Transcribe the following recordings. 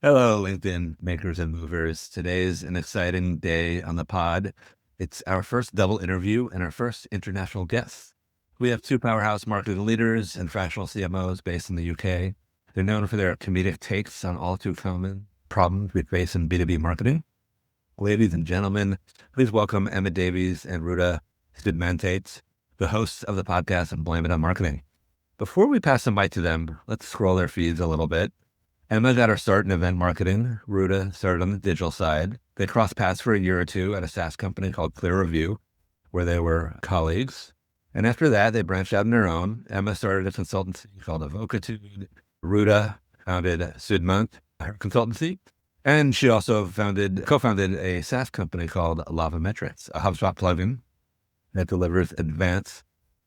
Hello, LinkedIn makers and movers. Today's an exciting day on the pod. It's our first double interview and our first international guest. We have two powerhouse marketing leaders and fractional CMOs based in the UK. They're known for their comedic takes on all too common problems we face in B2B marketing. Ladies and gentlemen, please welcome Emma Davies and Ruta Stidmantate, the hosts of the podcast and Blame It on Marketing. Before we pass the mic to them, let's scroll their feeds a little bit. Emma got her start in event marketing. Ruta started on the digital side. They crossed paths for a year or two at a SaaS company called Clear Review, where they were colleagues. And after that, they branched out on their own. Emma started a consultancy called Overrated. Ruta founded Sudmont, her consultancy. And she also co-founded a SaaS company called Lavametrics, a HubSpot plugin that delivers advanced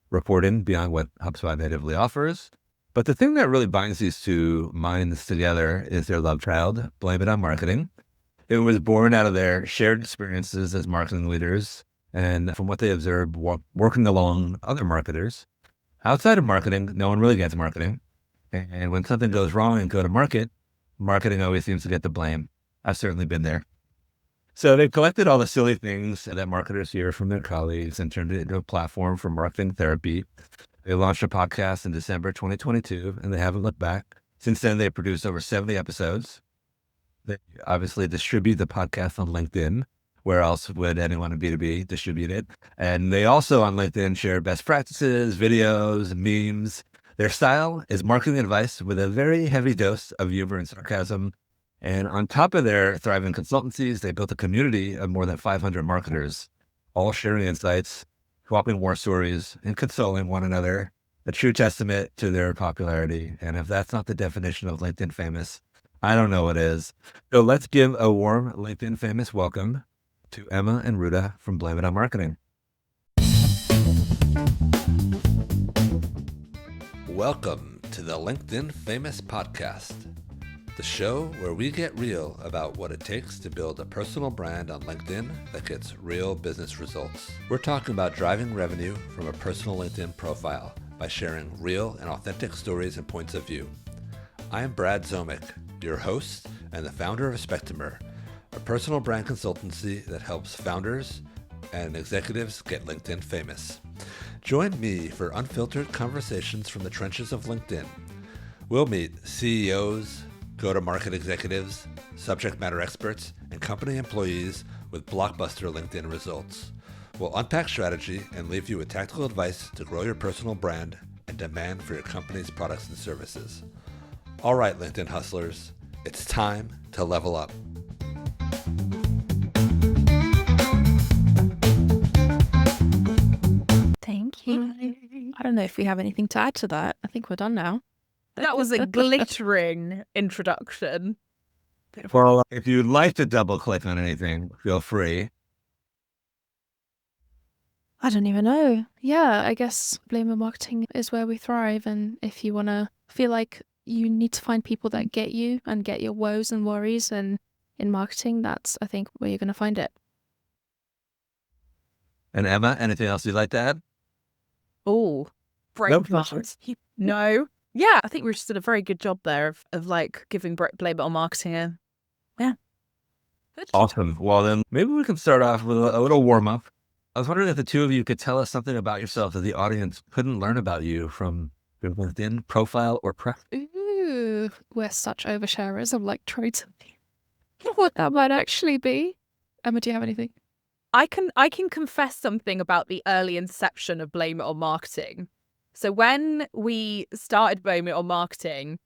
reporting beyond what HubSpot natively offers. But the thing that really binds these two minds together is their love child, Blame It on Marketing. It was born out of their shared experiences as marketing leaders and from what they observed working along other marketers. Outside of marketing, no one really gets marketing. And when something goes wrong in go-to-market, marketing always seems to get the blame. I've certainly been there. So they've collected all the silly things that marketers hear from their colleagues and turned it into a platform for marketing therapy. They launched a podcast in December 2022, and they haven't looked back. Since then, they've produced over 70 episodes. They obviously distribute the podcast on LinkedIn. Where else would anyone in B2B distribute it? And they also on LinkedIn share best practices, videos, memes. Their style is marketing advice with a very heavy dose of humor and sarcasm. And on top of their thriving consultancies, they built a community of more than 500 marketers, all sharing insights, swapping war stories, and consoling one another, a true testament to their popularity. And if that's not the definition of LinkedIn famous, I don't know what is. So let's give a warm LinkedIn famous welcome to Emma and Ruta from Blame It on Marketing. Welcome to the LinkedIn Famous Podcast, the show where we get real about what it takes to build a personal brand on LinkedIn that gets real business results. We're talking about driving revenue from a personal LinkedIn profile by sharing real and authentic stories and points of view. I am Brad Zomick, your host and the founder of Spectimer, a personal brand consultancy that helps founders and executives get LinkedIn famous. Join me for unfiltered conversations from the trenches of LinkedIn. We'll meet CEOs, go-to-market executives, subject matter experts, and company employees with blockbuster LinkedIn results. We'll unpack strategy and leave you with tactical advice to grow your personal brand and demand for your company's products and services. All right, LinkedIn hustlers, it's time to level up. Thank you. I don't know if we have anything to add to that. I think we're done now. That was a glittering introduction. Well, if you'd like to double click on anything, feel free. I don't even know. Yeah, I guess Blame It on Marketing is where we thrive. And if you want to feel like you need to find people that get you and get your woes and worries and in marketing, that's, I think, where you're going to find it. And Emma, anything else you'd like to add? Oh, Nope. No. Yeah, I think we just did a very good job there of like giving Blame It on Marketing a good. Awesome. Well, then maybe we can start off with a little warm up. I was wondering if the two of you could tell us something about yourself that the audience couldn't learn about you from your LinkedIn profile or press. Ooh, we're such oversharers. I'm like trying to think what that might actually be. Emma, do you have anything? I can confess something about the early inception of Blame It on Marketing. So when we started Blame It on Marketing,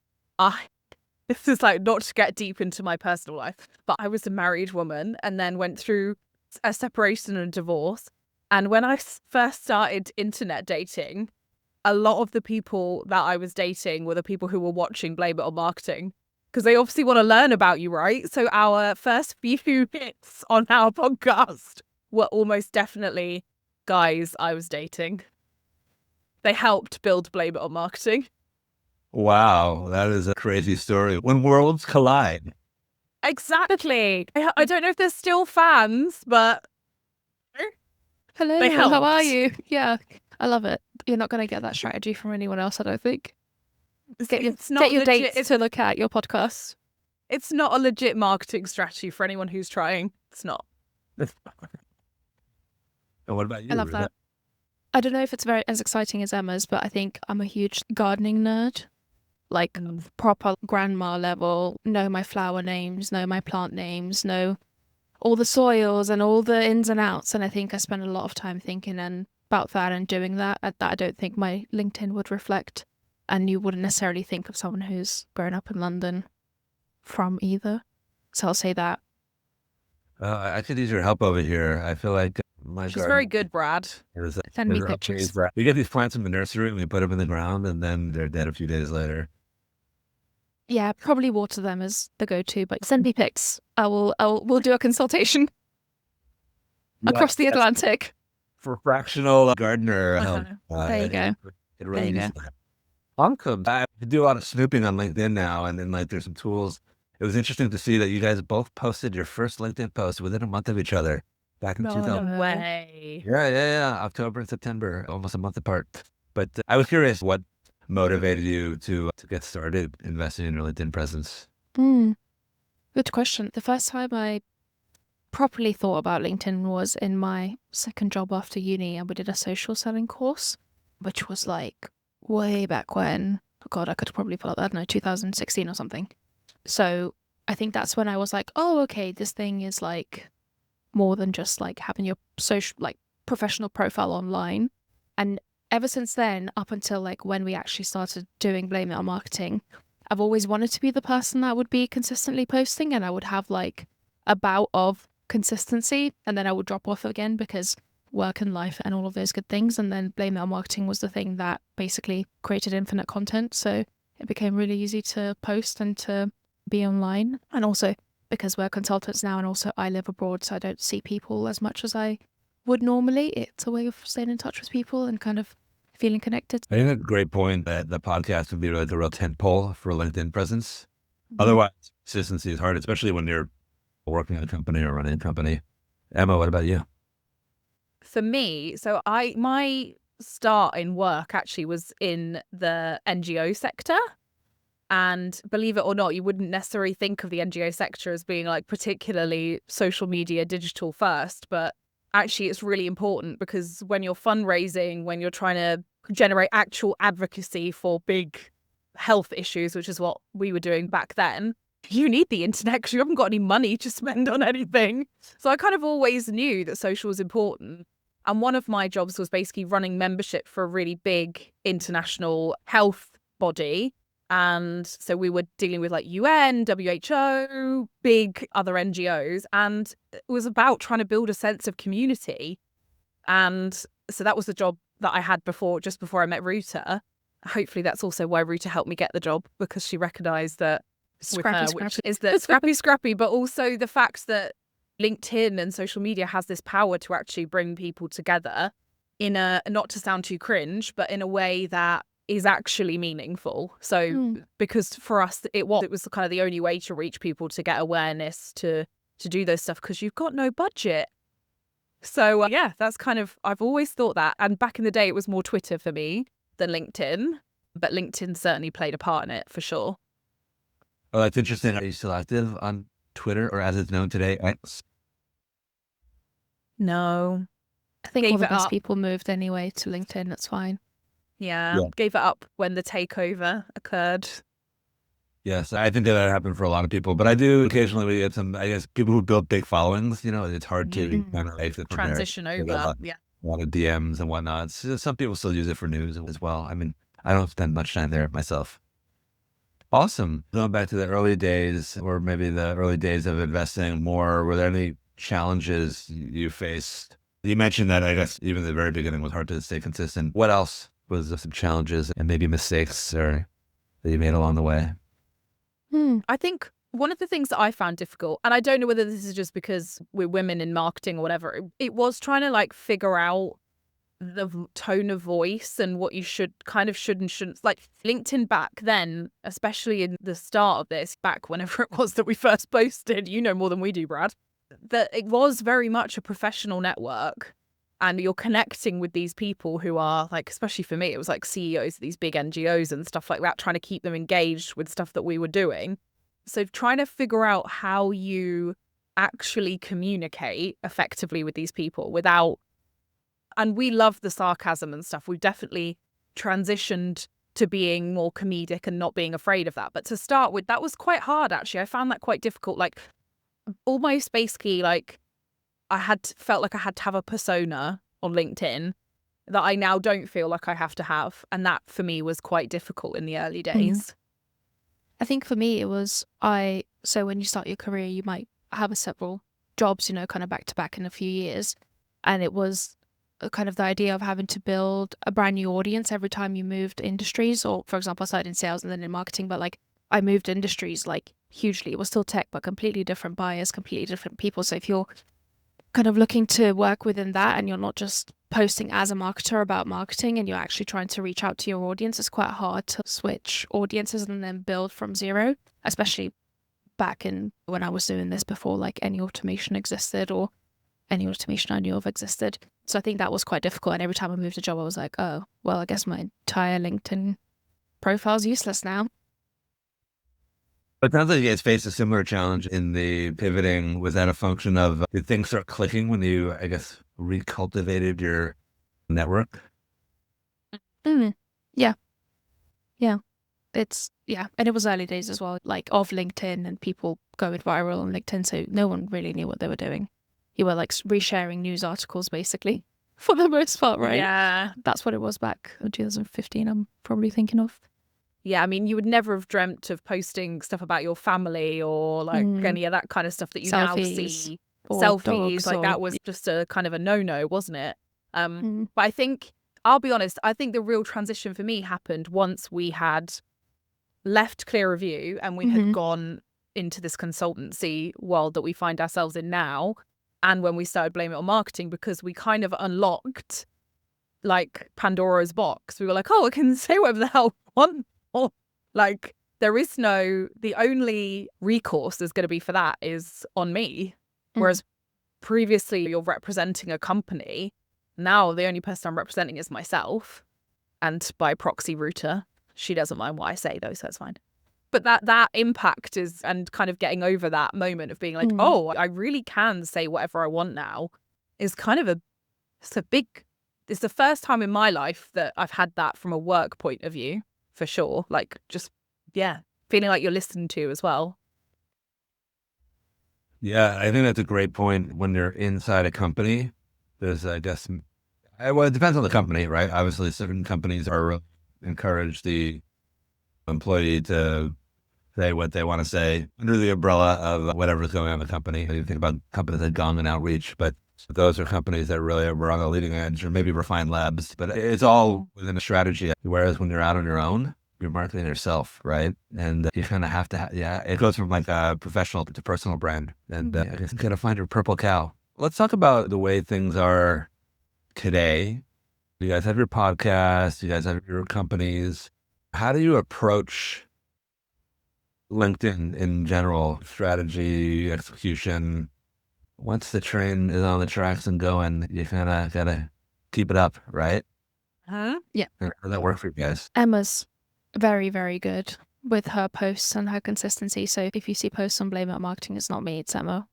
this is like not to get deep into my personal life, but I was a married woman and then went through a separation and divorce. And when I first started internet dating, a lot of the people that I was dating were the people who were watching Blame It on Marketing because they obviously want to learn about you, right? So our first few hits on our podcast were almost definitely guys I was dating. They helped build Blame It on Marketing. Wow, that is a crazy story. When worlds collide. Exactly. I don't know if there's still fans, but Hello, they how are helped. you? Yeah, I love it. You're not going to get that strategy from anyone else, I don't think. Get your It's not dates legit. to look at your podcast. It's not a legit marketing strategy for anyone who's trying. It's not. And what about you? I love Ruda? that. I don't know if it's very as exciting as Emma's, but I think I'm a huge gardening nerd. Like proper grandma level, know my flower names, know my plant names, know all the soils and all the ins and outs. And I think I spend a lot of time thinking about that and doing that. That I don't think my LinkedIn would reflect. And you wouldn't necessarily think of someone who's grown up in London from either. So I'll say that. I could use your help over here. I feel like my She's garden very good, Brad. Send me is pictures. always- We get these plants in the nursery and we put them in the ground and then they're dead a few days later. Yeah, probably water them as the go-to, but send me pics. We'll do a consultation across the Yes, Atlantic. for fractional gardener help. There you go. It really There you needs that. Awesome. I do a lot of snooping on LinkedIn now, and then like there's some tools. It was interesting to see that you guys both posted your first LinkedIn post within a month of each other back in No, 2000. No way. Yeah. October and September, almost a month apart. But I was curious what motivated you to get started investing in your LinkedIn presence. Good question. The first time I properly thought about LinkedIn was in my second job after uni, and we did a social selling course, which was like way back when. Oh God, I could probably pull up, I don't know, 2016 or something. So I think that's when I was like, oh, okay, this thing is like more than just like having your social, like professional profile online. And ever since then, up until like when we actually started doing Blame It on Marketing, I've always wanted to be the person that would be consistently posting, and I would have like a bout of consistency and then I would drop off again because work and life and all of those good things. And then Blame It on Marketing was the thing that basically created infinite content. So it became really easy to post and to be online. And also because we're consultants now and also I live abroad, so I don't see people as much as I would normally. It's a way of staying in touch with people and kind of feeling connected. I think that's a great point that the podcast would be like the real tentpole for LinkedIn presence. Otherwise, consistency is hard, especially when you're working at a company or running a company. Emma, what about you? For me, so my start in work actually was in the NGO sector. And believe it or not, you wouldn't necessarily think of the NGO sector as being like particularly social media digital first, but actually it's really important because when you're fundraising, when you're trying to generate actual advocacy for big health issues, which is what we were doing back then, you need the internet because you haven't got any money to spend on anything. So I kind of always knew that social was important. And one of my jobs was basically running membership for a really big international health body. And so we were dealing with like UN, WHO, big other NGOs. And it was about trying to build a sense of community. And so that was the job that I had just before I met Ruta. Hopefully that's also why Ruta helped me get the job, because she recognised that with her, which is that scrappy, but also the fact that LinkedIn and social media has this power to actually bring people together in a, not to sound too cringe, but in a way that is actually meaningful. So because for us, it was kind of the only way to reach people, to get awareness, to do those stuff, because you've got no budget. So yeah, that's kind of, I've always thought that. And back in the day, it was more Twitter for me than LinkedIn, but LinkedIn certainly played a part in it for sure. Oh, that's interesting. Are you still active on Twitter, or as it's known today, X? No. I think Gave all the it best up. people moved anyway to LinkedIn. That's fine. Yeah, gave it up when the takeover occurred. Yes, I think that happened for a lot of people, but I do occasionally get some, I guess, people who build big followings, it's hard to kind of exit from there. Transition They get over. A lot of DMs and whatnot. So some people still use it for news as well. I mean, I don't spend much time there myself. Awesome. Going back to the early days, or maybe the early days of investing more, were there any challenges you faced? You mentioned that, I guess, even the very beginning was hard to stay consistent. What else was some challenges and maybe mistakes that you made along the way? I think one of the things that I found difficult, and I don't know whether this is just because we're women in marketing or whatever, it was trying to like figure out the tone of voice and what you should and shouldn't. Like LinkedIn back then, especially in the start of this, back whenever it was that we first posted, you know more than we do, Brad, that it was very much a professional network. And you're connecting with these people who are like, especially for me, it was like CEOs of these big NGOs and stuff like that, trying to keep them engaged with stuff that we were doing. So trying to figure out how you actually communicate effectively with these people without, and we love the sarcasm and stuff. We've definitely transitioned to being more comedic and not being afraid of that. But to start with, that was quite hard, actually. I found that quite difficult. Like almost basically like felt like I had to have a persona on LinkedIn that I now don't feel like I have to have. And that for me was quite difficult in the early days. I think for me, it was so when you start your career, you might have several jobs, kind of back to back in a few years. And it was kind of the idea of having to build a brand new audience every time you moved industries. Or, for example, I started in sales and then in marketing, but like I moved industries like hugely. It was still tech, but completely different buyers, completely different people. So if you're kind of looking to work within that and you're not just posting as a marketer about marketing and you're actually trying to reach out to your audience, it's quite hard to switch audiences and then build from zero, especially back in when I was doing this before like any automation existed or any automation I knew of existed. So I think that was quite difficult. And every time I moved a job, I was like, oh, well, I guess my entire LinkedIn profile's useless now. But it sounds like you guys faced a similar challenge in the pivoting. Was that a function of did things start clicking when you, I guess, recultivated your network? Yeah. And it was early days as well, like of LinkedIn and people going viral on LinkedIn. So no one really knew what they were doing. You were like resharing news articles basically for the most part, right? Yeah. That's what it was back in 2015, I'm probably thinking of. Yeah, I mean, you would never have dreamt of posting stuff about your family or like any of that kind of stuff that you now see. Selfies, like that was just a kind of a no-no, wasn't it? But I think, I'll be honest, I think the real transition for me happened once we had left Clear Review and we had gone into this consultancy world that we find ourselves in now. And when we started Blame It on Marketing, because we kind of unlocked like Pandora's box. We were like, oh, I can say whatever the hell I want. Or like the only recourse there's going to be for that is on me. Whereas previously you're representing a company. Now the only person I'm representing is myself. And by proxy Ruta. She doesn't mind what I say though, so it's fine. But that impact is, and kind of getting over that moment of being like, oh, I really can say whatever I want now is kind of it's the first time in my life that I've had that from a work point of view, for sure. Like just, yeah, feeling like you're listened to as well. Yeah, I think that's a great point. When you're inside a company, there's, I guess, well, it depends on the company, right? Obviously, certain companies are encourage the employee to say what they want to say under the umbrella of whatever's going on in the company. You think about companies like Gong and Outreach, but those are companies that really were on the leading edge, or maybe Refined Labs, but it's all within a strategy. Whereas when you're out on your own, you're marketing yourself, right? And you kind of have to, it goes from like a professional to personal brand. And I guess you got to find your purple cow. Let's talk about the way things are today. You guys have your podcast, you guys have your companies. How do you approach LinkedIn in general? Strategy, execution. Once the train is on the tracks and going, you kind of got to keep it up, right? Yeah. How does that work for you guys? Emma's very, very good with her posts and her consistency. So if you see posts on Blame It on Marketing, it's not me, it's Emma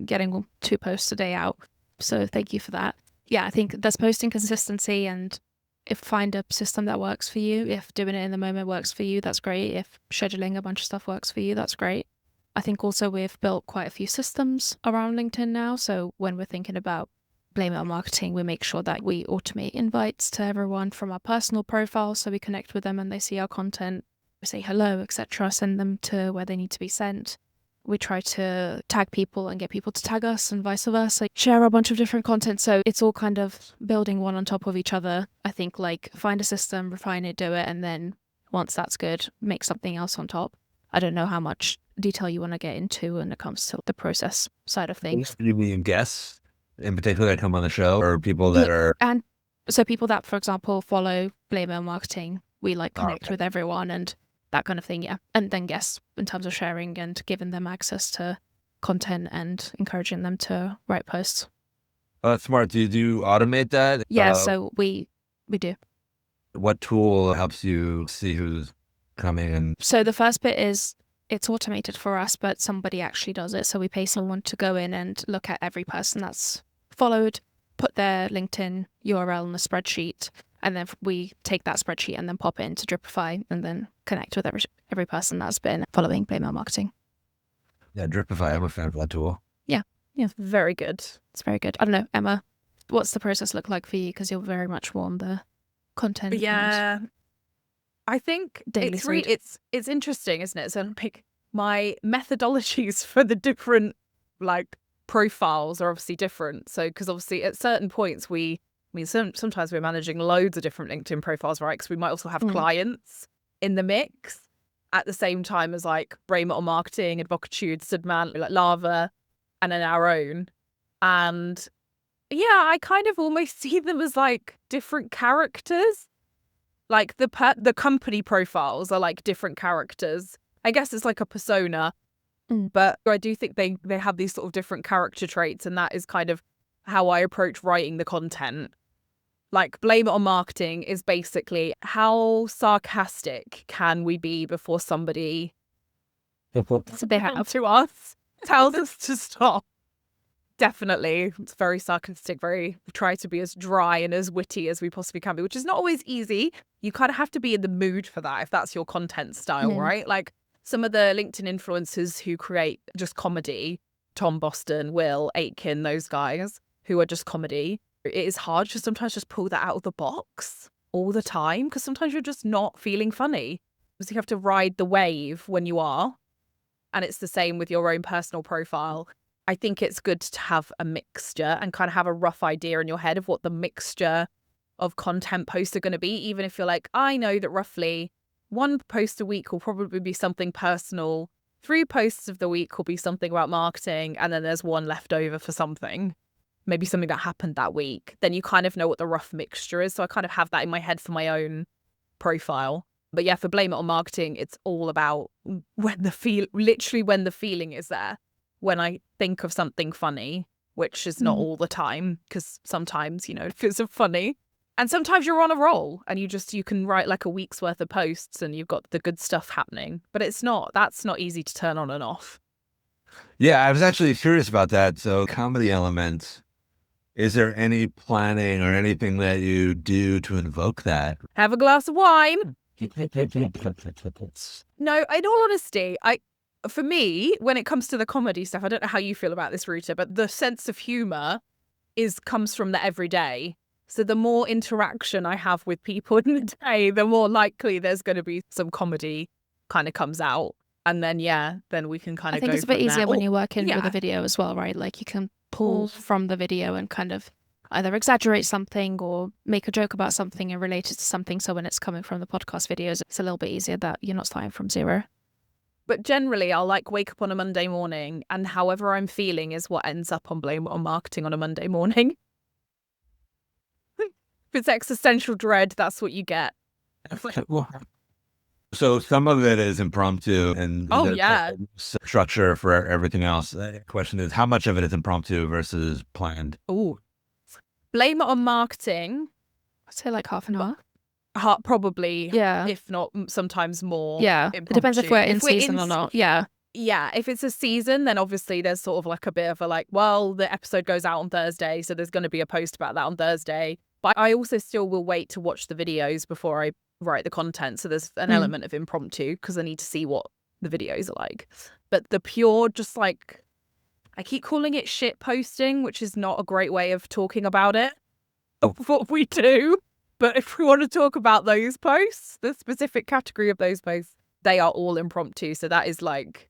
getting 2 posts a day out. So thank you for that. Yeah, I think there's posting consistency, and if find a system that works for you. If doing it in the moment works for you, that's great. If scheduling a bunch of stuff works for you, that's great. I think also we've built quite a few systems around LinkedIn now. So when we're thinking about Blame It on Marketing, we make sure that we automate invites to everyone from our personal profile, so we connect with them and they see our content, we say hello, etc., send them to where they need to be sent. We try to tag people and get people to tag us and vice versa, share a bunch of different content. So it's all kind of building one on top of each other. I think like find a system, refine it, do it, and then once that's good, make something else on top. I don't know how much detail you want to get into when it comes to the process side of things. Do you mean guests in particular that come on the show, or people that are... And so people that, for example, follow Blame It on Marketing, we like connect with everyone and that kind of thing, yeah. And then guests in terms of sharing and giving them access to content and encouraging them to write posts. Oh, that's smart. Do you automate that? Yeah, so we do. What tool helps you see who's coming? And so the first bit is it's automated for us, but somebody actually does it. So we pay someone to go in and look at every person that's followed, put their LinkedIn URL in a spreadsheet, and then we take that spreadsheet and then pop it into Dripify and then connect with every person that's been following Playmail marketing. Yeah, Dripify, I'm a fan of that tool. Very good. It's very good. I don't know, Emma, what's the process look like for you? Because you're very much more on the content. and Yeah. I think Daily side. it's interesting, isn't it? So like my methodologies for the different like profiles are obviously different. So because obviously at certain points sometimes we're managing loads of different LinkedIn profiles, right? Because we might also have clients in the mix at the same time as like Brain Metal Marketing, Advocatude, Studman, like Lava, and then our own. And yeah, I kind of almost see them as like different characters. Like the company profiles are like different characters. I guess it's like a persona, but I do think they have these sort of different character traits, and that is kind of how I approach writing the content. Like Blame It on Marketing is basically how sarcastic can we be before somebody So they have. to us tells us to stop. Definitely. It's very sarcastic, we try to be as dry and as witty as we possibly can be, which is not always easy. You kind of have to be in the mood for that if that's your content style, right? Like some of the LinkedIn influencers who create just comedy, Tom Boston, Will, Aitken, those guys who are just comedy, it is hard to sometimes just pull that out of the box all the time because sometimes you're just not feeling funny. So you have to ride the wave when you are. And it's the same with your own personal profile. I think it's good to have a mixture and kind of have a rough idea in your head of what the mixture of content posts are going to be, even if you're like, I know that roughly one post a week will probably be something personal, 3 posts of the week will be something about marketing, and then there's one left over for something, maybe something that happened that week. Then you kind of know what the rough mixture is. So I kind of have that in my head for my own profile. But yeah, for Blame It on Marketing, it's all about when the feeling is there. When I think of something funny, which is not all the time, because sometimes, if it's funny. And sometimes you're on a roll and you can write like a week's worth of posts and you've got the good stuff happening. But that's not easy to turn on and off. Yeah, I was actually curious about that. So comedy element, is there any planning or anything that you do to invoke that? Have a glass of wine. No, in all honesty, for me, when it comes to the comedy stuff, I don't know how you feel about this, Ruta, but the sense of humor comes from the everyday. So the more interaction I have with people in the day, the more likely there's going to be some comedy kind of comes out. And then, then we can kind of I think it's a bit easier when you're working with a yeah. video as well, right? Like you can pull from the video and kind of either exaggerate something or make a joke about something and relate it to something. So when it's coming from the podcast videos, it's a little bit easier that you're not starting from zero. But generally, I'll like wake up on a Monday morning and however I'm feeling is what ends up on Blame It on Marketing on a Monday morning. If it's existential dread, that's what you get. So some of it is impromptu and there's structure for everything else. The question is, how much of it is impromptu versus planned? Oh, Blame It on Marketing. I'd say like half an hour. Probably, Yeah. if not sometimes more. Yeah, it depends if we're in season or not. Yeah. Yeah, if it's a season, then obviously there's sort of like a bit of a like, well, the episode goes out on Thursday, so there's going to be a post about that on Thursday. But I also still will wait to watch the videos before I write the content. So there's an element of impromptu because I need to see what the videos are like. But the pure, just like, I keep calling it shit posting, which is not a great way of talking about it. What we do. But if we want to talk about those posts, the specific category of those posts, they are all impromptu. So that is like,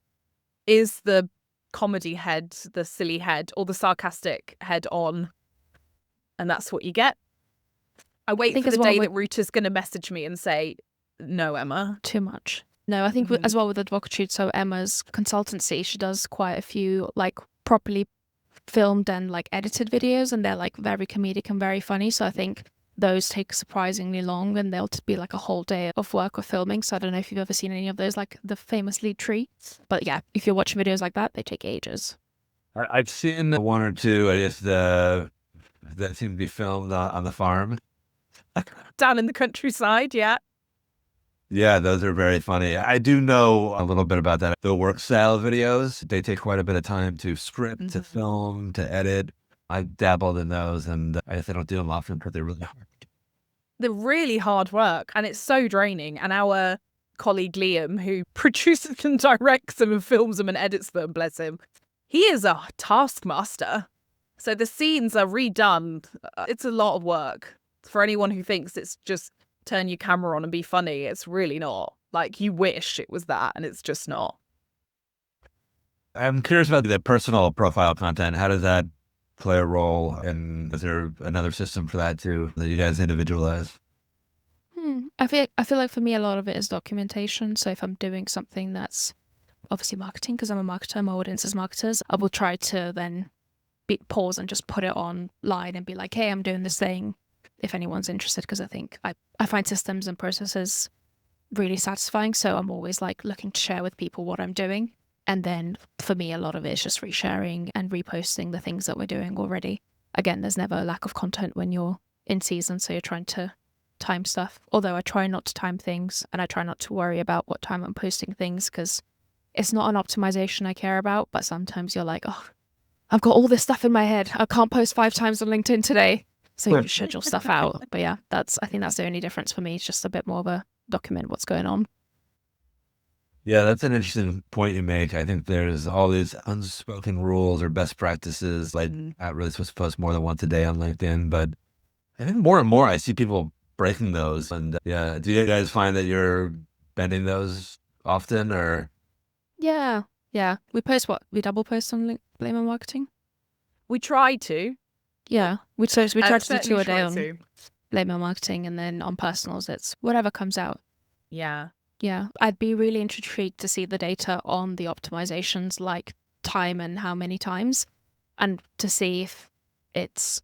is the comedy head, the silly head, or the sarcastic head on? And that's what you get. I wait for the day that Ruta's going to message me and say, no, Emma. Too much. No, I think as well with Advocatude, so Emma's consultancy, she does quite a few like properly filmed and like edited videos, and they're like very comedic and very funny. So I think those take surprisingly long and they'll be like a whole day of work or filming. So I don't know if you've ever seen any of those, like the famous lead tree. But yeah, if you're watching videos like that, they take ages. I've seen one or two, I guess, that seem to be filmed on the farm. Down in the countryside, yeah. Yeah, those are very funny. I do know a little bit about that. The work style videos, they take quite a bit of time to script, to film, to edit. I've dabbled in those, and I guess I don't do them often, but they're really hard. They're really hard work and it's so draining. And our colleague Liam, who produces and directs them and films them and edits them, bless him, he is a taskmaster. So the scenes are redone. It's a lot of work. For anyone who thinks it's just turn your camera on and be funny, it's really not. Like, you wish it was that, and it's just not. I'm curious about the personal profile content. How does that play a role? And is there another system for that too that you guys individualize? I feel like for me a lot of it is documentation. So if I'm doing something that's obviously marketing, because I'm a marketer, my audience is marketers, I will try to then pause and just put it online and be like, hey, I'm doing this thing, if anyone's interested, because I think I find systems and processes really satisfying. So I'm always like looking to share with people what I'm doing. And then for me, a lot of it is just resharing and reposting the things that we're doing already. Again, there's never a lack of content when you're in season, so you're trying to time stuff. Although I try not to time things, and I try not to worry about what time I'm posting things, because it's not an optimization I care about. But sometimes you're like, oh, I've got all this stuff in my head. I can't post 5 times on LinkedIn today. So you schedule stuff out. But yeah, I think that's the only difference for me. It's just a bit more of a document what's going on. Yeah, that's an interesting point you make. I think there's all these unspoken rules or best practices, like not really supposed to post more than once a day on LinkedIn. But I think more and more I see people breaking those. And yeah, do you guys find that you're bending those often, or? Yeah. We double post on Blame Marketing. We try to. Yeah, we try to do 2 a certainly day try on to. Blame Marketing, and then on personals, it's whatever comes out. Yeah. Yeah, I'd be really intrigued to see the data on the optimizations, like time and how many times, and to see if it's.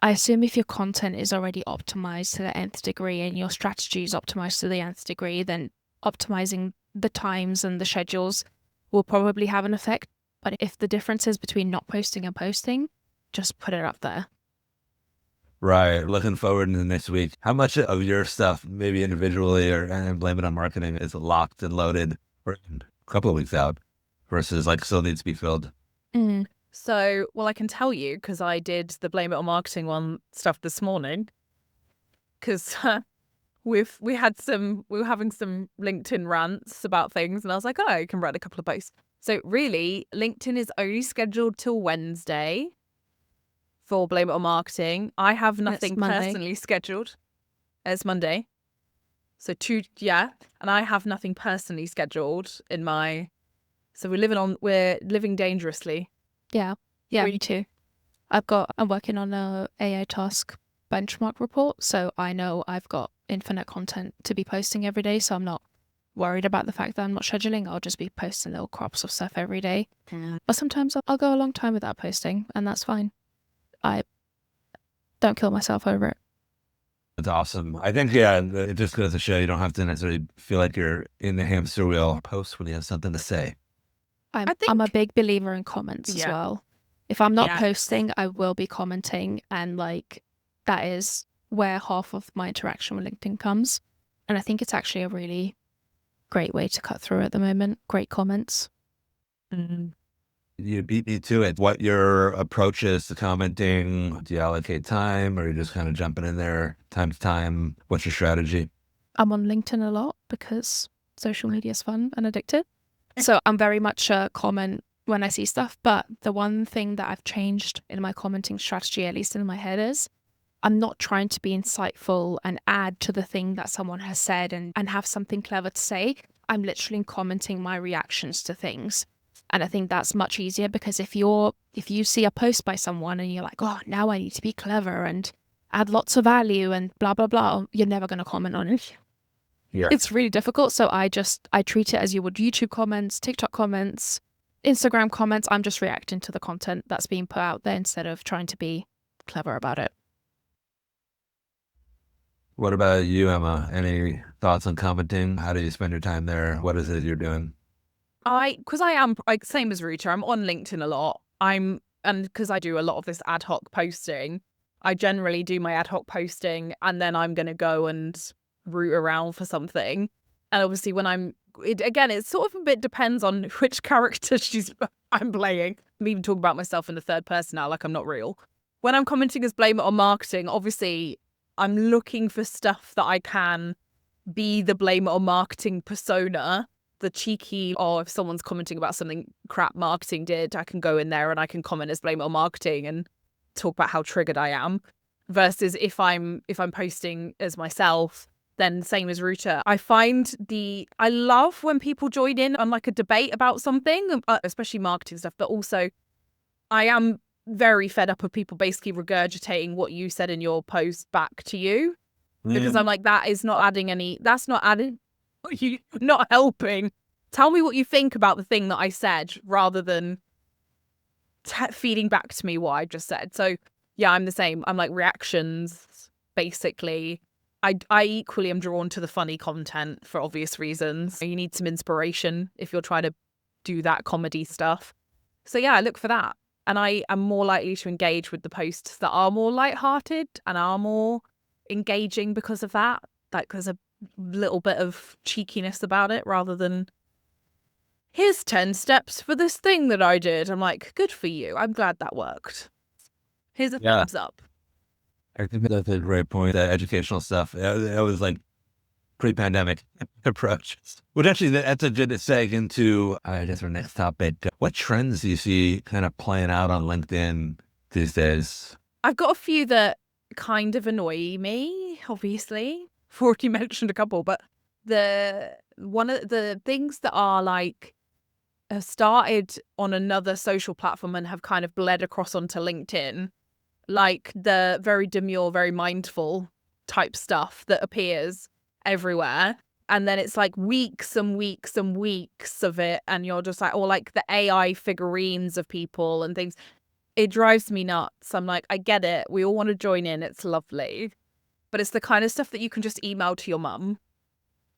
I assume if your content is already optimized to the nth degree and your strategy is optimized to the nth degree, then optimizing the times and the schedules will probably have an effect. But if the difference is between not posting and posting, just put it up there. Right. Looking forward to the next week. How much of your stuff, maybe individually or and blame it on marketing, is locked and loaded for a couple of weeks out versus like still needs to be filled? So, well, I can tell you because I did the Blame It on Marketing one stuff this morning. Because we were having some LinkedIn rants about things, and I was like, oh, I can write a couple of posts. So really, LinkedIn is only scheduled till Wednesday for Blame It on Marketing. I have nothing personally scheduled. It's Monday. So and I have nothing personally scheduled in my. So we're living dangerously. Yeah, me too. I'm working on a AI task benchmark report, so I know I've got infinite content to be posting every day, so I'm not worried about the fact that I'm not scheduling. I'll just be posting little crops of stuff every day. But sometimes I'll go a long time without posting, and that's fine. I don't kill myself over it. That's awesome. I think, yeah, it just goes to show you don't have to necessarily feel like you're in the hamster wheel post when you have something to say. I'm a big believer in comments as well. If I'm not posting, I will be commenting, and like that is where half of my interaction with LinkedIn comes. And I think it's actually a really great way to cut through at the moment. Great comments. You beat me to it. What your approach is to commenting? Do you allocate time, or are you just kind of jumping in there time to time? What's your strategy? I'm on LinkedIn a lot because social media is fun and addictive. So I'm very much a comment when I see stuff. But the one thing that I've changed in my commenting strategy, at least in my head, is I'm not trying to be insightful and add to the thing that someone has said and have something clever to say. I'm literally commenting my reactions to things. And I think that's much easier because if you see a post by someone and you're like, oh, now I need to be clever and add lots of value and blah, blah, blah, you're never going to comment on it. Yeah. It's really difficult. So I treat it as you would YouTube comments, TikTok comments, Instagram comments. I'm just reacting to the content that's being put out there instead of trying to be clever about it. What about you, Emma? Any thoughts on commenting? How do you spend your time there? What is it you're doing? Because I am like same as Ruta, I'm on LinkedIn a lot. And because I do a lot of this ad hoc posting, I generally do my ad hoc posting and then I'm going to go and root around for something. And obviously again, it sort of a bit depends on which character I'm playing. I'm even talking about myself in the third person now, like I'm not real. When I'm commenting as blame it on marketing, obviously I'm looking for stuff that I can be the blame it on marketing persona, the cheeky, or if someone's commenting about something crap marketing did, I can go in there and I can comment as blame it on marketing and talk about how triggered I am. Versus if I'm posting as myself, then same as Ruta. I love when people join in on like a debate about something, especially marketing stuff, but also I am very fed up of people basically regurgitating what you said in your post back to you. Because I'm like, that's not helping. Tell me what you think about the thing that I said rather than feeding back to me what I just said. So yeah, I'm the same. I'm like reactions, basically. I equally am drawn to the funny content for obvious reasons. You need some inspiration if you're trying to do that comedy stuff. So yeah, I look for that. And I am more likely to engage with the posts that are more lighthearted and are more engaging because of that. Like there's a little bit of cheekiness about it rather than, here's 10 steps for this thing that I did. I'm like, good for you. I'm glad that worked. Here's a thumbs up. I think that's a great point. That educational stuff, that was like pre-pandemic approaches. Which actually, that's a good segue into, I guess, our next topic. What trends do you see kind of playing out on LinkedIn these days? I've got a few that kind of annoy me, obviously. I've already mentioned a couple, but one of the things that are like have started on another social platform and have kind of bled across onto LinkedIn, like the very demure, very mindful type stuff that appears everywhere. And then it's like weeks and weeks and weeks of it. And you're just like, or like the AI figurines of people and things. It drives me nuts. I'm like, I get it. We all want to join in. It's lovely. But it's the kind of stuff that you can just email to your mum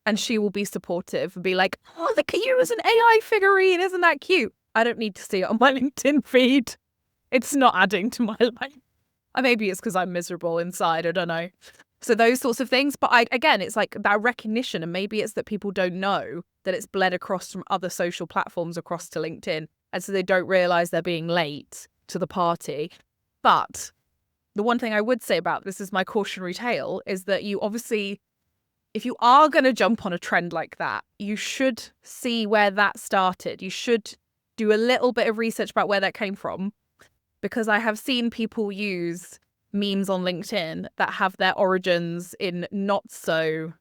and she will be supportive and be like, oh, look at you as an AI figurine. Isn't that cute? I don't need to see it on my LinkedIn feed. It's not adding to my life. Maybe it's because I'm miserable inside. I don't know. So those sorts of things. But again, it's like that recognition. And maybe it's that people don't know that it's bled across from other social platforms across to LinkedIn. And so they don't realize they're being late to the party. But the one thing I would say about this is my cautionary tale is that you obviously, if you are going to jump on a trend like that, you should see where that started. You should do a little bit of research about where that came from. Because I have seen people use memes on LinkedIn that have their origins in not so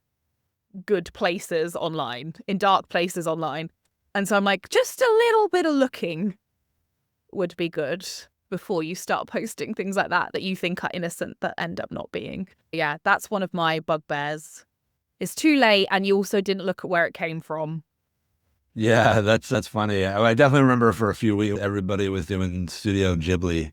good places online, in dark places online. And so I'm like, just a little bit of looking would be good before you start posting things like that you think are innocent that end up not being. Yeah, that's one of my bugbears. It's too late and you also didn't look at where it came from. Yeah, that's funny. I definitely remember for a few weeks, everybody was doing Studio Ghibli,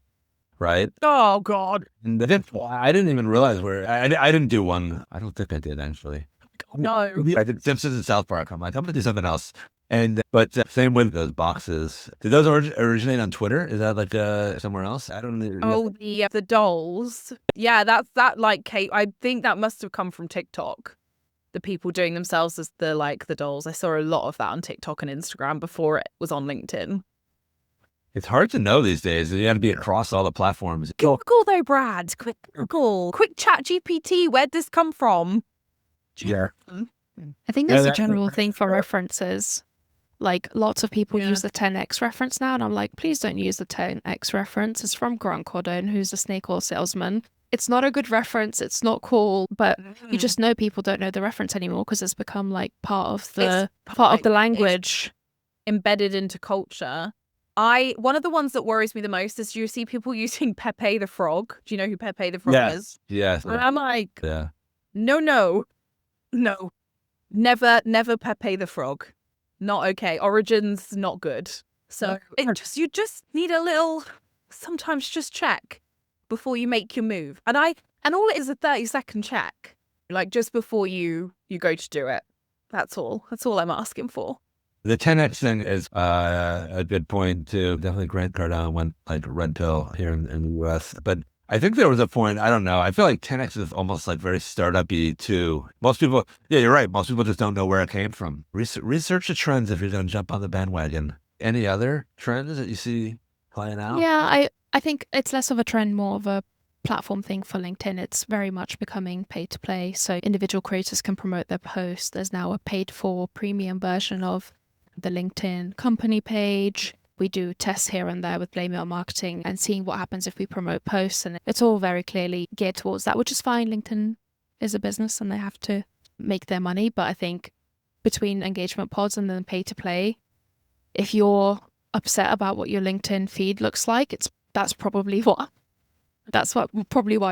right? Oh, God. And I didn't even realize where, I didn't do one. I don't think I did, actually. No. I did Simpsons and South Park. I'm like, I'm going to do something else. But same with those boxes. Did those originate on Twitter? Is that like somewhere else? I don't know. Oh, the dolls. Yeah, that like Kate. I think that must have come from TikTok. The people doing themselves as the dolls. I saw a lot of that on TikTok and Instagram before it was on LinkedIn. It's hard to know these days. You have to be across all the platforms. Google though, Brad. Quick Google. Quick chat GPT. Where'd this come from? Yeah. I think that's a general thing for references. Like lots of people use the 10x reference now, and I'm like, please don't use the 10x reference. It's from Grant Cardone, who's a snake oil salesman. It's not a good reference. It's not cool, but you just know people don't know the reference anymore because it's become like part of the language, embedded into culture. One of the ones that worries me the most is you see people using Pepe the Frog. Do you know who Pepe the Frog is? Yes. And I'm like, yeah. No, never Pepe the Frog. Not okay. Origins not good. So you just need a little. Sometimes just check before you make your move. And all it is a 30-second check, like just before you go to do it. That's all I'm asking for. The 10x thing is a good point too. Definitely Grant Cardone went like red pill here in the US. But I think there was a point, I don't know. I feel like 10x is almost like very startup-y too. Most people, yeah, you're right. Most people just don't know where it came from. Research the trends if you're going to jump on the bandwagon. Any other trends that you see playing out? Yeah, I think it's less of a trend, more of a platform thing for LinkedIn. It's very much becoming pay to play. So individual creators can promote their posts. There's now a paid for premium version of the LinkedIn company page. We do tests here and there with Blame It on Marketing and seeing what happens if we promote posts. And it's all very clearly geared towards that, which is fine. LinkedIn is a business and they have to make their money. But I think between engagement pods and then pay to play, if you're upset about what your LinkedIn feed looks like, that's probably why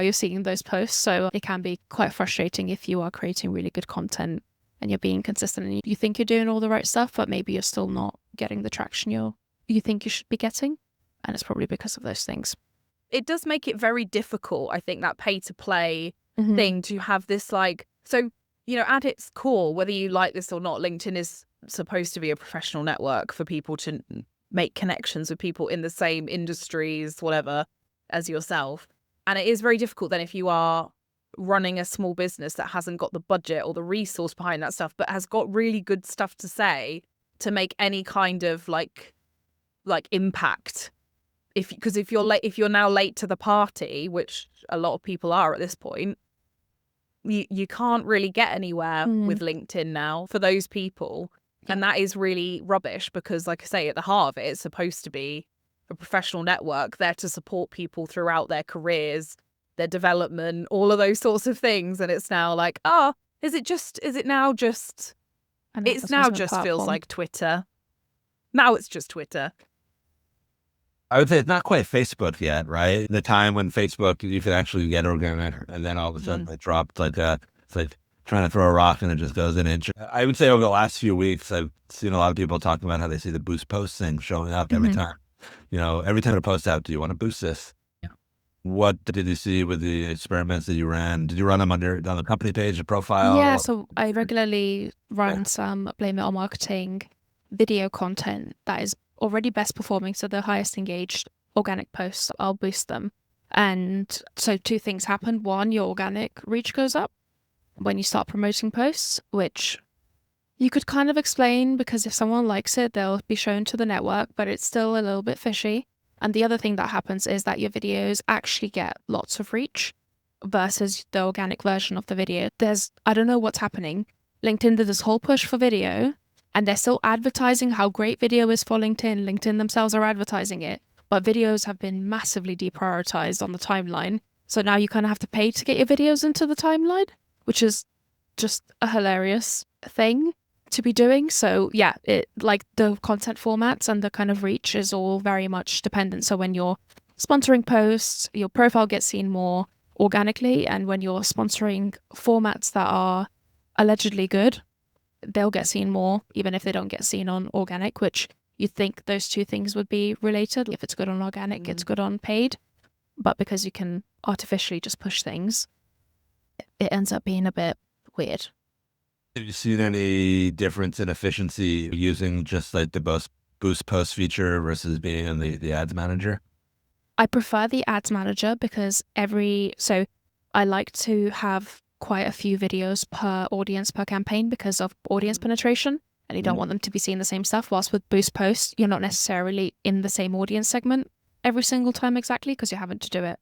you're seeing those posts. So it can be quite frustrating if you are creating really good content and you're being consistent and you think you're doing all the right stuff, but maybe you're still not getting the traction you think you should be getting. And it's probably because of those things. It does make it very difficult, I think, that pay to play Mhm. thing to have this so, at its core, whether you like this or not, LinkedIn is supposed to be a professional network for people to make connections with people in the same industries, whatever, as yourself. And it is very difficult then if you are running a small business that hasn't got the budget or the resource behind that stuff, but has got really good stuff to say to make any kind of like impact. Because if you're now late to the party, which a lot of people are at this point, you can't really get anywhere with LinkedIn now for those people. And that is really rubbish because, like I say, at the heart of it, it's supposed to be a professional network there to support people throughout their careers, their development, all of those sorts of things. And it's now like, it now just feels like Twitter. Now it's just Twitter. I would say it's not quite Facebook yet, right? The time when Facebook, you could actually get organic, and then all of a sudden it dropped it's like trying to throw a rock and it just goes an inch. I would say over the last few weeks, I've seen a lot of people talking about how they see the boost post thing showing up every time. Every time a post out, do you want to boost this? Yeah. What did you see with the experiments that you ran? Did you run them on the company page, the profile? Yeah, so I regularly run some Blame It on Marketing video content that is already best performing, so the highest engaged organic posts, I'll boost them. And so two things happen. One, your organic reach goes up when you start promoting posts, which you could kind of explain because if someone likes it, they'll be shown to the network, but it's still a little bit fishy. And the other thing that happens is that your videos actually get lots of reach versus the organic version of the video. I don't know what's happening. LinkedIn did this whole push for video and they're still advertising how great video is for LinkedIn. LinkedIn themselves are advertising it, but videos have been massively deprioritized on the timeline. So now you kind of have to pay to get your videos into the timeline, which is just a hilarious thing to be doing. So yeah, the content formats and the kind of reach is all very much dependent. So when you're sponsoring posts, your profile gets seen more organically. And when you're sponsoring formats that are allegedly good, they'll get seen more, even if they don't get seen on organic, which you think those two things would be related. If it's good on organic, it's good on paid. But because you can artificially just push things, it ends up being a bit weird. Have you seen any difference in efficiency using just like the boost post feature versus being in the ads manager? I prefer the ads manager because so I like to have quite a few videos per audience per campaign because of audience penetration, and you don't want them to be seeing the same stuff. Whilst with boost posts, you're not necessarily in the same audience segment every single time exactly because you're having to do it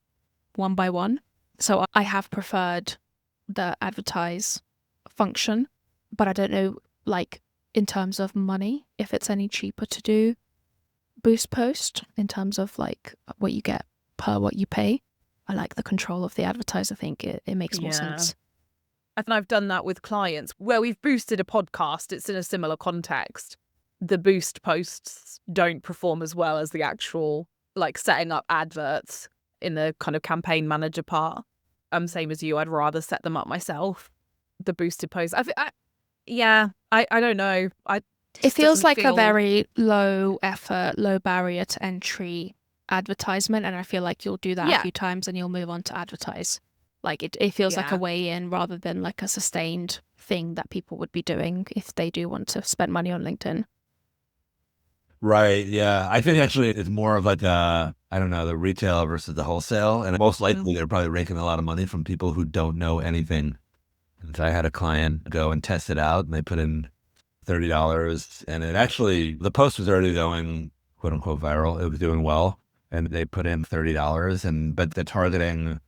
one by one. So I have preferred the advertise function, but I don't know, like in terms of money, if it's any cheaper to do boost post in terms of like what you get per what you pay. I like the control of the advertiser. I think it makes more sense. And I've done that with clients where we've boosted a podcast. It's in a similar context. The boost posts don't perform as well as the actual like setting up adverts in the kind of campaign manager part. Same as you, I'd rather set them up myself. The boosted posts. I don't know. It feels like a very low effort, low barrier to entry advertisement. And I feel like you'll do that a few times and you'll move on to advertise. Like it feels like a way in rather than like a sustained thing that people would be doing if they do want to spend money on LinkedIn. Right. Yeah. I think actually it's more of like I don't know, the retail versus the wholesale. And most likely they're probably raking a lot of money from people who don't know anything. And so I had a client go and test it out and they put in $30 and it actually, the post was already going quote unquote viral. It was doing well. And they put in $30 but the targeting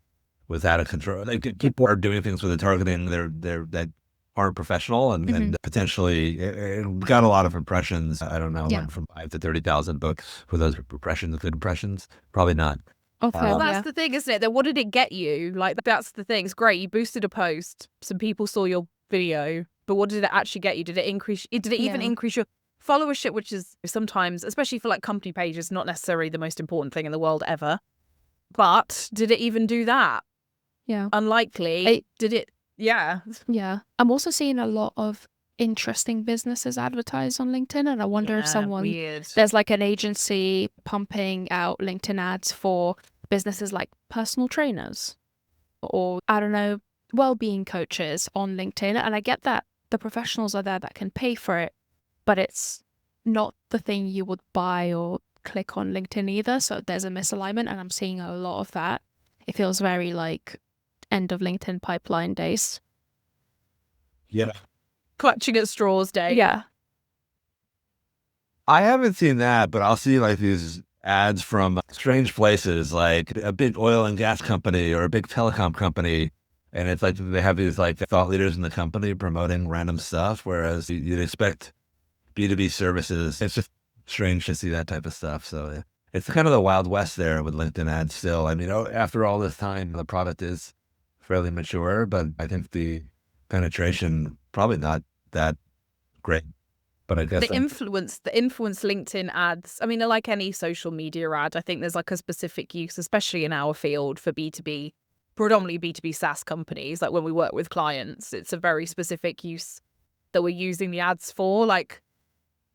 was out of control. Like people are doing things with the targeting that aren't professional and potentially it got a lot of impressions. I don't know, Yeah. like from 5 to 30,000, but were those impressions good impressions? Probably not. Oh, fair, Well, yeah. that's the thing, isn't it? That what did it get you? Like, that's the thing. It's great. You boosted a post. Some people saw your video, but what did it actually get you? Did it increase? Did it even Yeah. increase your followership? Which is sometimes, especially for like company pages, not necessarily the most important thing in the world ever. But did it even do that? Yeah. Unlikely. Did it? Yeah. Yeah. I'm also seeing a lot of interesting businesses advertised on LinkedIn, and I wonder if Weird. there's like an agency pumping out LinkedIn ads for businesses like personal trainers or, I don't know, well-being coaches on LinkedIn. And I get that the professionals are there that can pay for it, but it's not the thing you would buy or click on LinkedIn either. So there's a misalignment, and I'm seeing a lot of that. It feels very like end of LinkedIn pipeline days. Yeah. Clutching at straws day. Yeah. I haven't seen that, but I'll see like these ads from strange places, like a big oil and gas company or a big telecom company. And it's like they have these like thought leaders in the company promoting random stuff, whereas you'd expect B2B services. It's just strange to see that type of stuff. So it's kind of the Wild West there with LinkedIn ads still. I mean, after all this time, the product is fairly mature, but I think the penetration probably not that great. But I guess The influence LinkedIn ads. I mean, like any social media ad, I think there's like a specific use, especially in our field for B2B, predominantly B2B SaaS companies. Like when we work with clients, it's a very specific use that we're using the ads for. Like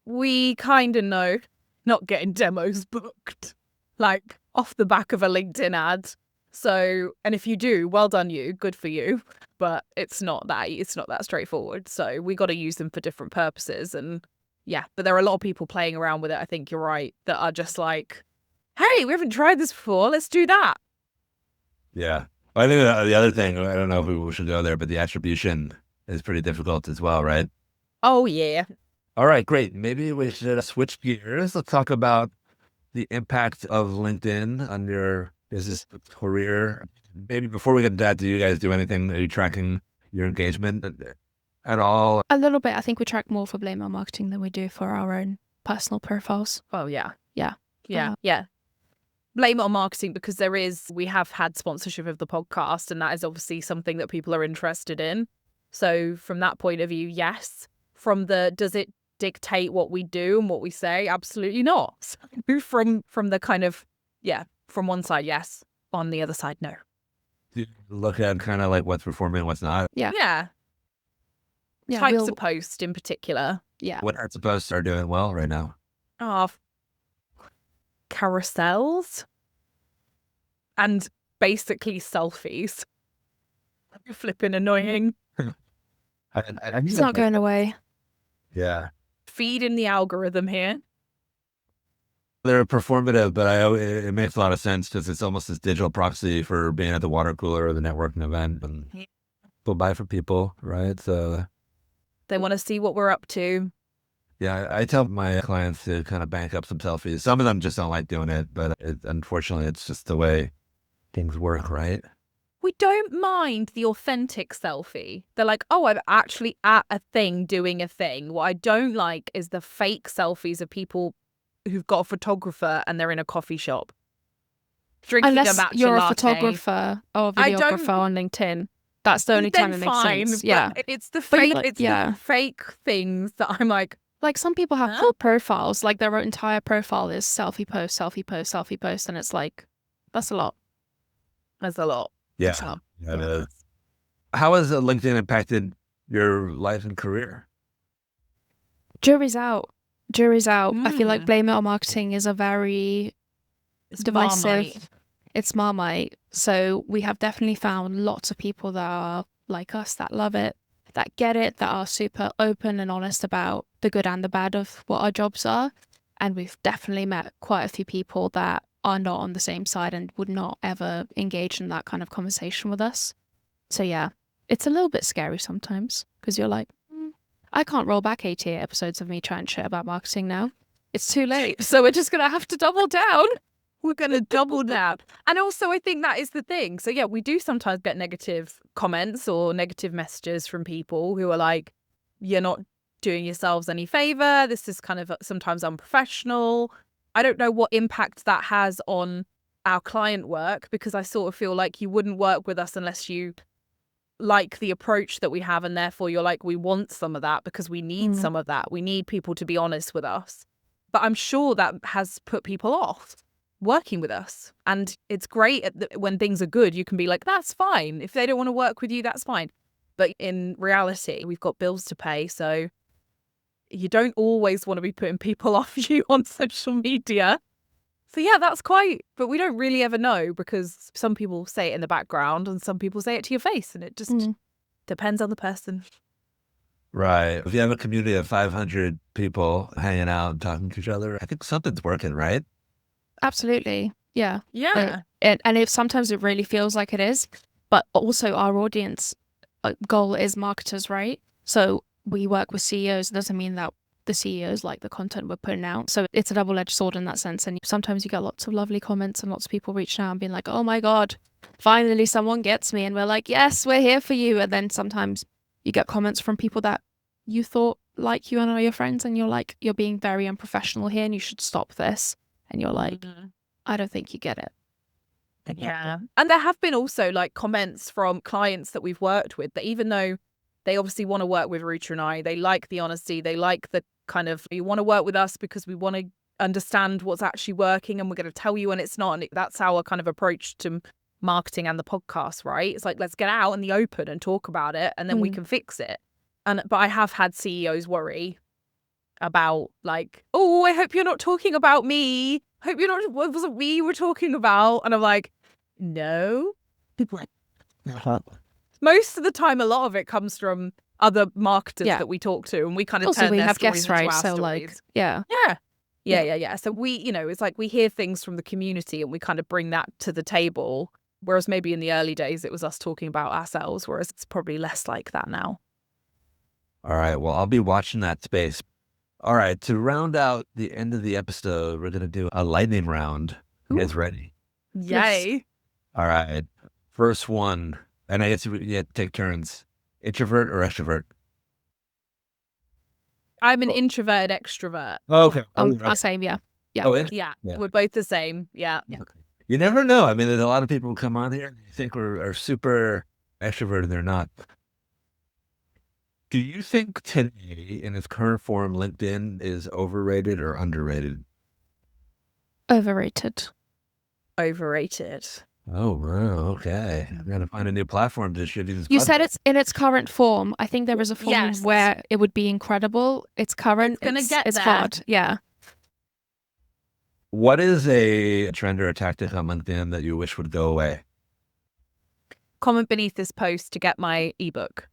we kind of know not getting demos booked, like off the back of a LinkedIn ad. So, and if you do, well done you, good for you. But it's not that straightforward. So we got to use them for different purposes. And yeah, but there are a lot of people playing around with it. I think you're right, that are just like, hey, we haven't tried this before. Let's do that. Yeah. I think the other thing, I don't know if we should go there, but the attribution is pretty difficult as well, right? Oh, yeah. All right, great. Maybe we should switch gears. Let's talk about the impact of LinkedIn on your business career. Maybe before we get to that, do you guys do anything? Are you tracking your engagement at all? A little bit. I think we track more for Blame Our Marketing than we do for our own personal profiles. Oh, yeah. Yeah. Yeah. Blame it on marketing because we have had sponsorship of the podcast, and that is obviously something that people are interested in. So from that point of view, yes. From does it dictate what we do and what we say? Absolutely not. So from the kind of, yeah, from one side, yes. On the other side, no. Do you look at kind of like what's performing and what's not? Yeah. Types of post in particular. Yeah. What types of posts are doing well right now? Carousels and basically selfies. You're flipping annoying. It's not going away. Yeah. Feeding the algorithm here. They're performative, but it makes a lot of sense because it's almost this digital proxy for being at the water cooler or the networking event, and people buy for people, right? So they want to see what we're up to. Yeah, I tell my clients to kind of bank up some selfies. Some of them just don't like doing it, but unfortunately, it's just the way things work, right? We don't mind the authentic selfie. They're like, oh, I'm actually at a thing doing a thing. What I don't like is the fake selfies of people who've got a photographer and they're in a coffee shop drinking a matcha you're a latte. photographer or videographer on LinkedIn. That's the only time it makes sense. Yeah, it's the fake. The fake things that I'm like. Like some people have full profiles, like their entire profile is selfie post, selfie post, selfie post, and it's like, that's a lot. That's a lot. Yeah, it is. How has LinkedIn impacted your life and career? Jury's out. I feel like Blame It on Marketing is a very divisive. Marmite. It's Marmite. So we have definitely found lots of people that are like us, that love it, that get it, that are super open and honest about the good and the bad of what our jobs are. And we've definitely met quite a few people that are not on the same side and would not ever engage in that kind of conversation with us. So yeah, it's a little bit scary sometimes because you're like, I can't roll back 88 episodes of me trying shit about marketing now. It's too late. So we're just going to have to double down. We're going to double down. And also, I think that is the thing. So yeah, we do sometimes get negative comments or negative messages from people who are like, you're not doing yourselves any favor. This is kind of sometimes unprofessional. I don't know what impact that has on our client work, because I sort of feel like you wouldn't work with us unless you like the approach that we have, and therefore you're like, we want some of that because we need some of that. We need people to be honest with us. But I'm sure that has put people off working with us. And it's great when things are good, you can be like, that's fine. If they don't want to work with you, that's fine. But in reality, we've got bills to pay. So you don't always want to be putting people off you on social media. So yeah, that's quite, but we don't really ever know, because some people say it in the background and some people say it to your face, and it just depends on the person. Right. If you have a community of 500 people hanging out and talking to each other, I think something's working, right? Absolutely. Yeah. Yeah. And if sometimes it really feels like it is, but also our audience goal is marketers, right? So we work with CEOs. It doesn't mean that the CEOs like the content we're putting out. So it's a double-edged sword in that sense. And sometimes you get lots of lovely comments and lots of people reaching out and being like, oh my God, finally someone gets me. And we're like, yes, we're here for you. And then sometimes you get comments from people that you thought like you and are your friends, and you're like, you're being very unprofessional here and you should stop this. And you're like, I don't think you get it. Yeah. And there have been also like comments from clients that we've worked with that, even though they obviously want to work with Ruta and I, they like the honesty, they like the kind of, you want to work with us because we want to understand what's actually working, and we're going to tell you when it's not. And that's our kind of approach to marketing and the podcast, right? It's like, let's get out in the open and talk about it, and then we can fix it. But I have had CEOs worry about like, oh, I hope you're not talking about me. I hope you're not, what wasn't me you were talking about? And I'm like, no. People like, most of the time, a lot of it comes from other marketers that we talk to, and we kind of also, turn we their have stories guests, into right? our So stories. like, yeah. So we, it's like we hear things from the community and we kind of bring that to the table. Whereas maybe in the early days, it was us talking about ourselves, whereas it's probably less like that now. All right. Well, I'll be watching that space. All right. To round out the end of the episode, we're going to do a lightning round. You guys ready? Yay. All right. First one. And I guess you have to take turns. Introvert or extrovert? I'm an introverted extrovert. Oh, okay. The same, yeah. Oh, Yeah, we're both the same. Yeah. Okay. You never know. I mean, there's a lot of people who come on here and you think are super extroverted, and they're not. Do you think today, in its current form, LinkedIn is overrated or underrated? Overrated. Overrated. Oh, wow. Okay. I'm going to find a new platform to distribute this. You said it's in its current form. I think there is a form where it would be incredible. It's current. It's gonna get it's there. hard. Yeah. What is a trend or a tactic on LinkedIn that you wish would go away? Comment beneath this post to get my ebook.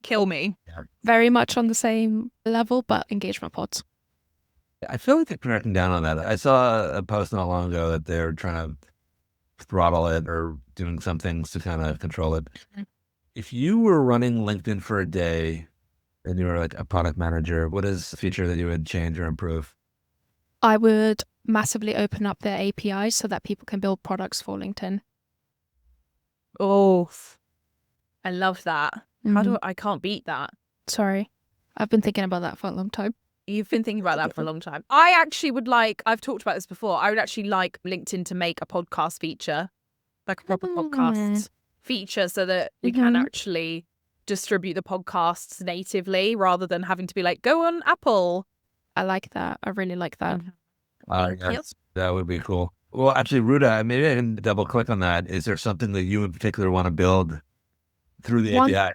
Kill me. Very much on the same level, but engagement pods. I feel like they're cracking down on that. I saw a post not long ago that they're trying to throttle it or doing some things to kind of control it. If you were running LinkedIn for a day and you were like a product manager, what is the feature that you would change or improve? I would massively open up their APIs so that people can build products for LinkedIn. Oh, I love that. I can't beat that. Sorry. I've been thinking about that for a long time. You've been thinking about that for a long time. I actually would like, I've talked about this before, I would actually like LinkedIn to make a podcast feature, like a proper podcast feature, so that we can actually distribute the podcasts natively rather than having to be like, go on Apple. I like that. I really like that. Yes, that would be cool. Well, actually, Ruta, maybe I can double click on that. Is there something that you in particular want to build through the API?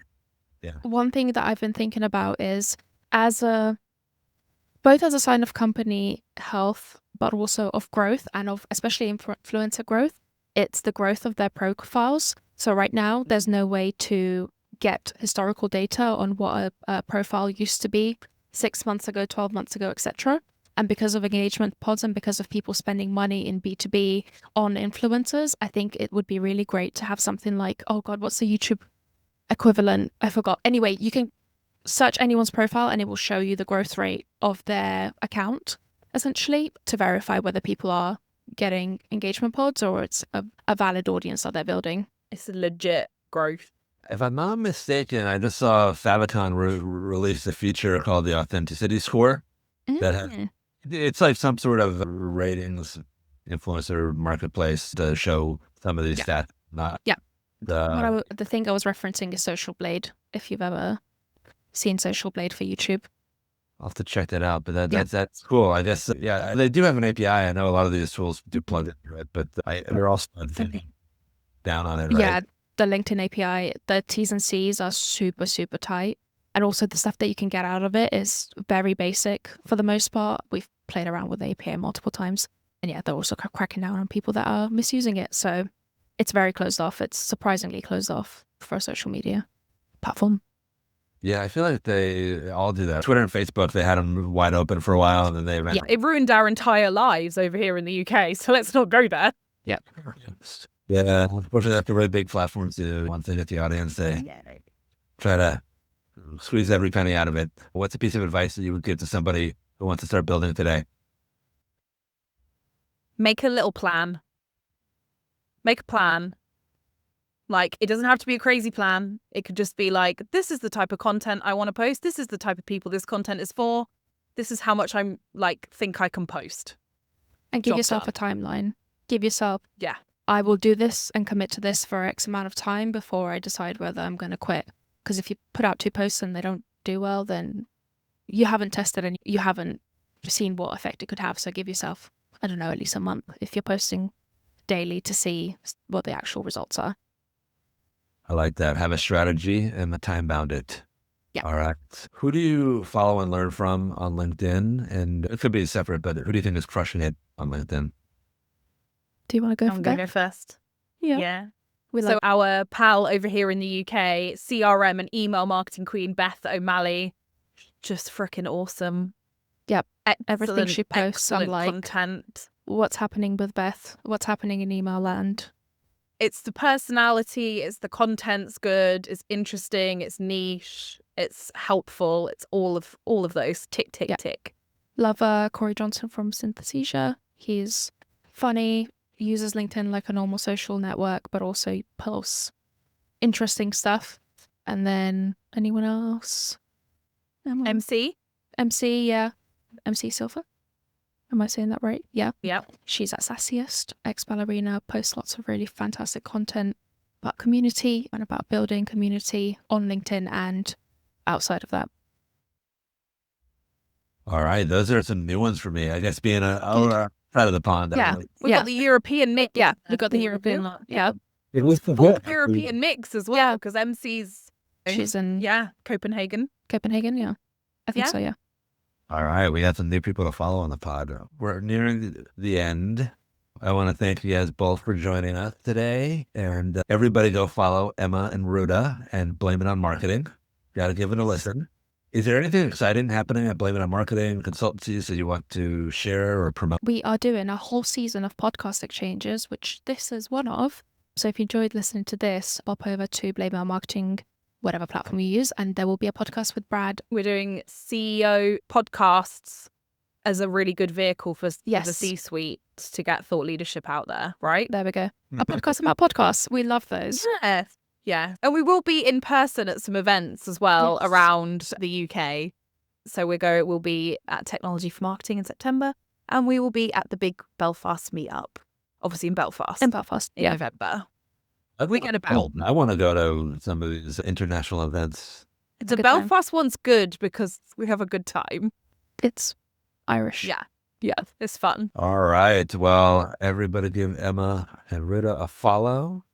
One thing that I've been thinking about is both as a sign of company health, but also of growth and of especially influencer growth, it's the growth of their profiles. So right now, there's no way to get historical data on what a profile used to be 6 months ago, 12 months ago, etc. And because of engagement pods and because of people spending money in B2B on influencers, I think it would be really great to have something like, oh God, what's the YouTube equivalent? I forgot. Anyway, you can search anyone's profile and it will show you the growth rate of their account, essentially, to verify whether people are getting engagement pods or it's a valid audience that they're building. It's a legit growth. If I'm not mistaken, I just saw Favicon release a feature called the Authenticity Score. That has, it's like some sort of ratings influencer marketplace to show some of these stats. Not the thing I was referencing is Social Blade, if you've ever seen Social Blade for YouTube. I'll have to check that out, but that's cool. I guess, they do have an API. I know a lot of these tools do plug into it, but they're also down on it, right? Yeah, the LinkedIn API, the T's and C's are super, super tight. And also the stuff that you can get out of it is very basic for the most part. We've played around with the API multiple times. And yeah, they're also cracking down on people that are misusing it. So it's very closed off. It's surprisingly closed off for a social media platform. Yeah, I feel like they all do that. Twitter and Facebook, they had them wide open for a while, and then they eventually... It ruined our entire lives over here in the UK, so let's not go there. Yeah. Yeah, unfortunately, that's the really big platforms do. Once they get the audience, they try to squeeze every penny out of it. What's a piece of advice that you would give to somebody who wants to start building today? Make a little plan. Make a plan. Like, it doesn't have to be a crazy plan. It could just be like, this is the type of content I want to post. This is the type of people this content is for. This is how much I'm think I can post. And give yourself a timeline. Give yourself, yeah, I will do this and commit to this for X amount of time before I decide whether I'm going to quit. Because if you put out 2 posts and they don't do well, then you haven't tested and you haven't seen what effect it could have. So give yourself, I don't know, at least a month if you're posting daily to see what the actual results are. I like that. Have a strategy and time bound it. Yeah. All right. Who do you follow and learn from on LinkedIn? And it could be separate, but who do you think is crushing it on LinkedIn? Do you want to go I'm going to go first. Yeah. So our pal over here in the UK, CRM and email marketing queen, Beth O'Malley, just freaking awesome. Yep. Excellent, everything she posts, I'm like, content. What's happening with Beth? What's happening in email land? It's the personality, it's the content's good, it's interesting, it's niche, it's helpful, it's all of those. Tick, tick, tick. Love Corey Johnson from Synthesia. He's funny, uses LinkedIn like a normal social network, but also posts interesting stuff. And then anyone else? MC, yeah. MC Silver. Am I saying that right? Yeah. Yeah. She's at Sassiest, ex-ballerina, posts lots of really fantastic content about community and about building community on LinkedIn and outside of that. All right. Those are some new ones for me. I guess being a side of the pond. Yeah. We've got the European mix. Yeah. We've got the European lot. Yeah. It was the European mix as well, because MC's... She's in... Copenhagen. Copenhagen, yeah. I think so, yeah. All right. We got some new people to follow on the pod. We're nearing the end. I want to thank you guys both for joining us today. And everybody go follow Emma and Ruda and Blame It on Marketing. Got to give it a listen. Is there anything exciting happening at Blame It on Marketing consultancies that you want to share or promote? We are doing a whole season of podcast exchanges, which this is one of. So if you enjoyed listening to this, pop over to Blame It on Marketing, whatever platform you use, and there will be a podcast with Brad. We're doing CEO podcasts as a really good vehicle for the C-suite to get thought leadership out there, right? There we go. A podcast about podcasts. We love those. Yeah. And we will be in person at some events as well around the UK. So we'll be at Technology for Marketing in September, and we will be at the big Belfast meetup, obviously in Belfast. In November. We get about. I want to go to some of these international events. The Belfast one's good because we have a good time. It's Irish. Yeah, it's fun. All right. Well, everybody give Emma and Ruda a follow.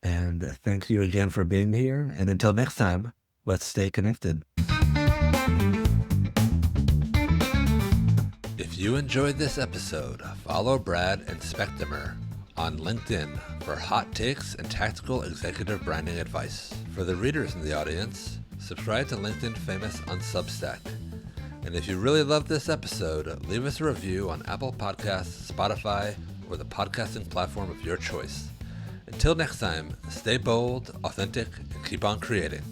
And thank you again for being here. And until next time, let's stay connected. If you enjoyed this episode, follow Brad and Spectimer on LinkedIn for hot takes and tactical executive branding advice. For the readers in the audience, subscribe to LinkedIn Famous on Substack. And if you really love this episode, leave us a review on Apple Podcasts, Spotify, or the podcasting platform of your choice. Until next time, stay bold, authentic, and keep on creating.